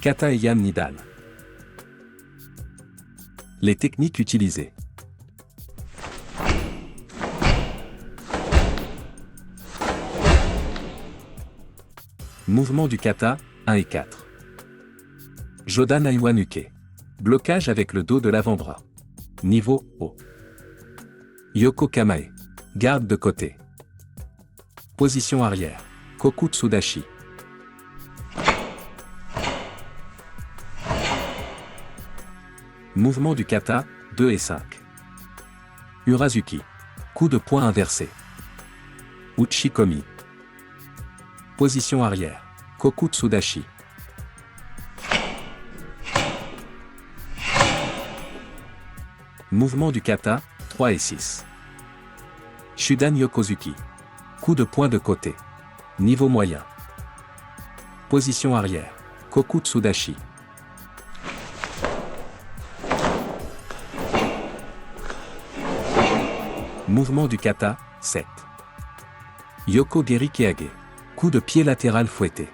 Kata et Yan Nidan. Les techniques utilisées. Mouvement du kata, 1 et 4. Jodan Aiwan Uke. Blocage avec le dos de l'avant-bras. Niveau haut. Yoko Kamae. Garde de côté. Position arrière. Koku Tsudashi. Mouvement du kata, 2 et 5. Urazuki. Coup de poing inversé. Uchikomi. Position arrière. Koku Tsudashi. Mouvement du kata, 3 et 6. Shudan Yokozuki. Coup de poing de côté. Niveau moyen. Position arrière. Koku Tsudashi. Mouvement du kata, 7. Yoko Geri Keage. Coup de pied latéral fouetté.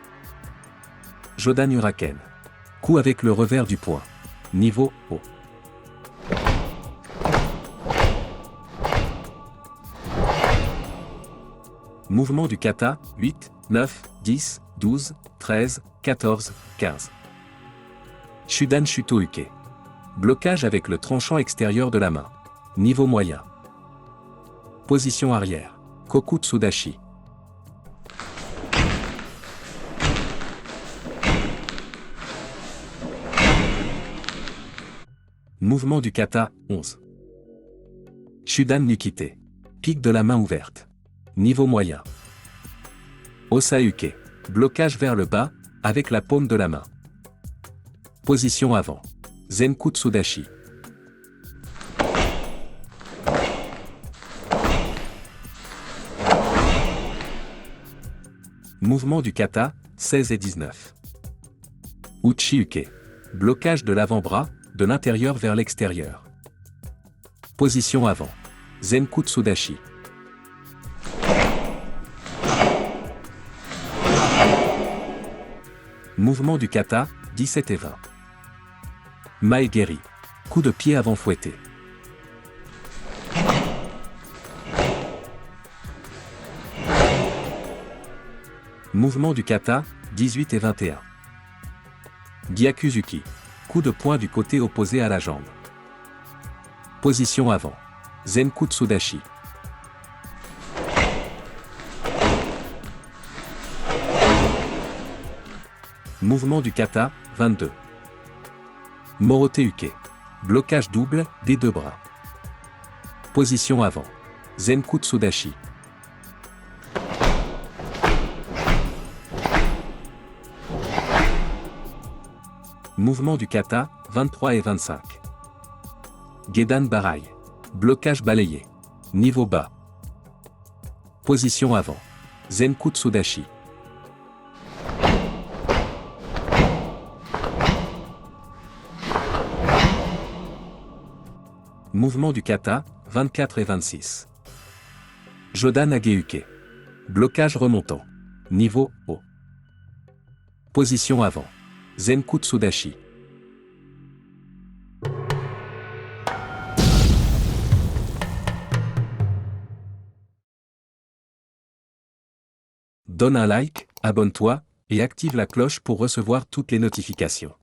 Jodan Uraken. Coup avec le revers du poing. Niveau haut. Mouvement du kata, 8, 9, 10, 12, 13, 14, 15. Shudan Shuto Uke. Blocage avec le tranchant extérieur de la main. Niveau moyen. Position arrière. Koku Tsudashi. Mouvement du kata, 11. Shudan Nukite. Pique de la main ouverte. Niveau moyen. Osauke. Blocage vers le bas, avec la paume de la main. Position avant. Zenku Tsudashi. Mouvement du kata, 16 et 19. Uchi-uke. Blocage de l'avant-bras, de l'intérieur vers l'extérieur. Position avant. Zenku Tsudashi. Mouvement du kata, 17 et 20. Maegeri. Coup de pied avant fouetté. Mouvement du kata, 18 et 21. Gyakuzuki. Coup de poing du côté opposé à la jambe. Position avant. Zenku Tsudashi. Mouvement du kata, 22. Morote Uke. Blocage double, des deux bras. Position avant. Zenku Tsudashi. Mouvement du kata, 23 et 25. Gedan Barai. Blocage balayé. Niveau bas. Position avant. Zenku Tsudashi. Mouvement du kata, 24 et 26. Jodan Ageuke. Blocage remontant. Niveau haut. Position avant. Zenku Tsudashi. Donne un like, abonne-toi, et active la cloche pour recevoir toutes les notifications.